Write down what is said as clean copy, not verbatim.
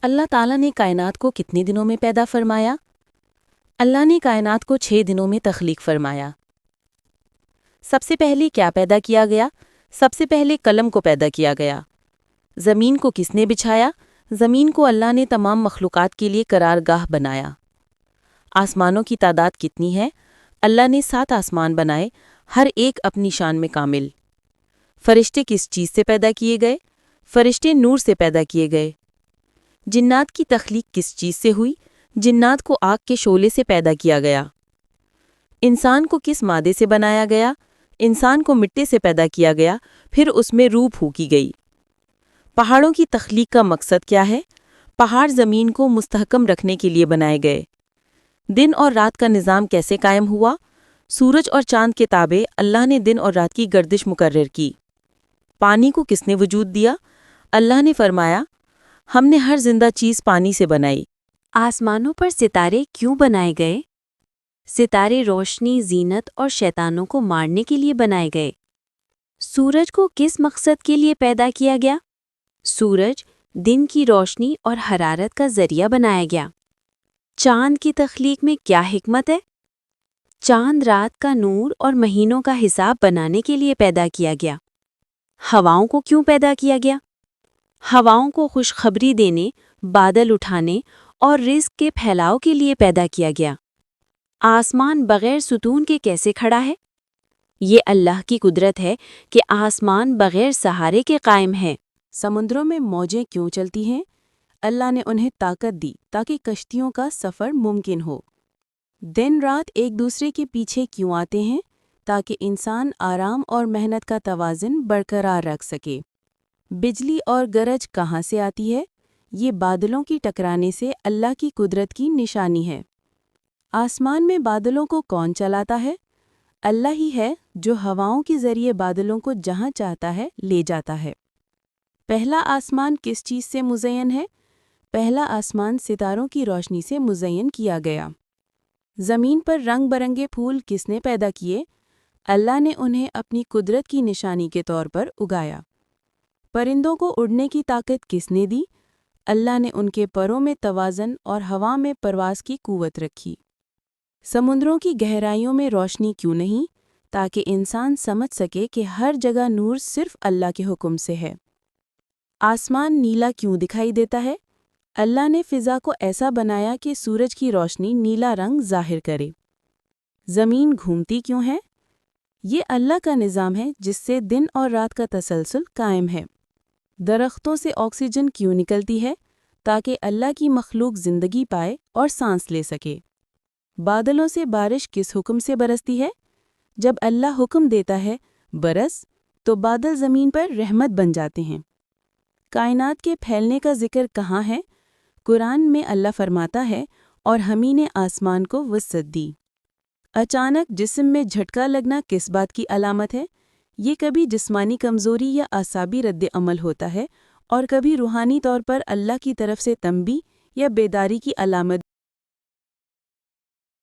اللہ تعالیٰ نے کائنات کو کتنے دنوں میں پیدا فرمایا؟ اللہ نے کائنات کو 6 دنوں میں تخلیق فرمایا۔ سب سے پہلے کیا پیدا کیا گیا؟ سب سے پہلے قلم کو پیدا کیا گیا۔ زمین کو کس نے بچھایا؟ زمین کو اللہ نے تمام مخلوقات کے لیے قرارگاہ بنایا۔ آسمانوں کی تعداد کتنی ہے؟ اللہ نے 7 آسمان بنائے، ہر ایک اپنی شان میں کامل۔ فرشتے کس چیز سے پیدا کیے گئے؟ فرشتے نور سے پیدا کیے گئے۔ جنات کی تخلیق کس چیز سے ہوئی؟ جنات کو آگ کے شعلے سے پیدا کیا گیا۔ انسان کو کس مادے سے بنایا گیا؟ انسان کو مٹی سے پیدا کیا گیا، پھر اس میں روح پھونکی گئی۔ پہاڑوں کی تخلیق کا مقصد کیا ہے؟ پہاڑ زمین کو مستحکم رکھنے کے لیے بنائے گئے۔ دن اور رات کا نظام کیسے قائم ہوا؟ سورج اور چاند کے تابع اللہ نے دن اور رات کی گردش مقرر کی۔ پانی کو کس نے وجود دیا؟ اللہ نے فرمایا، ہم نے ہر زندہ چیز پانی سے بنائی۔ آسمانوں پر ستارے کیوں بنائے گئے؟ ستارے روشنی، زینت اور شیطانوں کو مارنے کے لیے بنائے گئے۔ سورج کو کس مقصد کے لیے پیدا کیا گیا؟ سورج دن کی روشنی اور حرارت کا ذریعہ بنایا گیا۔ چاند کی تخلیق میں کیا حکمت ہے؟ چاند رات کا نور اور مہینوں کا حساب بنانے کے لیے پیدا کیا گیا۔ ہواؤں کو کیوں پیدا کیا گیا؟ ہواؤں کو خوشخبری دینے، بادل اٹھانے اور رزق کے پھیلاؤ کے لیے پیدا کیا گیا۔ آسمان بغیر ستون کے کیسے کھڑا ہے؟ یہ اللہ کی قدرت ہے کہ آسمان بغیر سہارے کے قائم ہے۔ سمندروں میں موجیں کیوں چلتی ہیں؟ اللہ نے انہیں طاقت دی تاکہ کشتیوں کا سفر ممکن ہو۔ دن رات ایک دوسرے کے پیچھے کیوں آتے ہیں؟ تاکہ انسان آرام اور محنت کا توازن برقرار رکھ سکے۔ بجلی اور گرج کہاں سے آتی ہے؟ یہ بادلوں کی ٹکرانے سے اللہ کی قدرت کی نشانی ہے۔ آسمان میں بادلوں کو کون چلاتا ہے؟ اللہ ہی ہے جو ہواؤں کے ذریعے بادلوں کو جہاں چاہتا ہے لے جاتا ہے۔ پہلا آسمان کس چیز سے مزین ہے؟ پہلا آسمان ستاروں کی روشنی سے مزین کیا گیا۔ زمین پر رنگ برنگے پھول کس نے پیدا کیے؟ اللہ نے انہیں اپنی قدرت کی نشانی کے طور پر اگایا۔ پرندوں کو اڑنے کی طاقت کس نے دی؟ اللہ نے ان کے پروں میں توازن اور ہوا میں پرواز کی قوت رکھی۔ سمندروں کی گہرائیوں میں روشنی کیوں نہیں؟ تاکہ انسان سمجھ سکے کہ ہر جگہ نور صرف اللہ کے حکم سے ہے۔ آسمان نیلا کیوں دکھائی دیتا ہے؟ اللہ نے فضا کو ایسا بنایا کہ سورج کی روشنی نیلا رنگ ظاہر کرے۔ زمین گھومتی کیوں ہے؟ یہ اللہ کا نظام ہے جس سے دن اور رات کا تسلسل قائم ہے۔ درختوں سے آکسیجن کیوں نکلتی ہے؟ تاکہ اللہ کی مخلوق زندگی پائے اور سانس لے سکے۔ بادلوں سے بارش کس حکم سے برستی ہے؟ جب اللہ حکم دیتا ہے برس، تو بادل زمین پر رحمت بن جاتے ہیں۔ کائنات کے پھیلنے کا ذکر کہاں ہے؟ قرآن میں اللہ فرماتا ہے، اور ہمیں نے آسمان کو وسعت دی۔ اچانک جسم میں جھٹکا لگنا کس بات کی علامت ہے؟ یہ کبھی جسمانی کمزوری یا اعصابی رد عمل ہوتا ہے، اور کبھی روحانی طور پر اللہ کی طرف سے تنبیہ یا بیداری کی علامت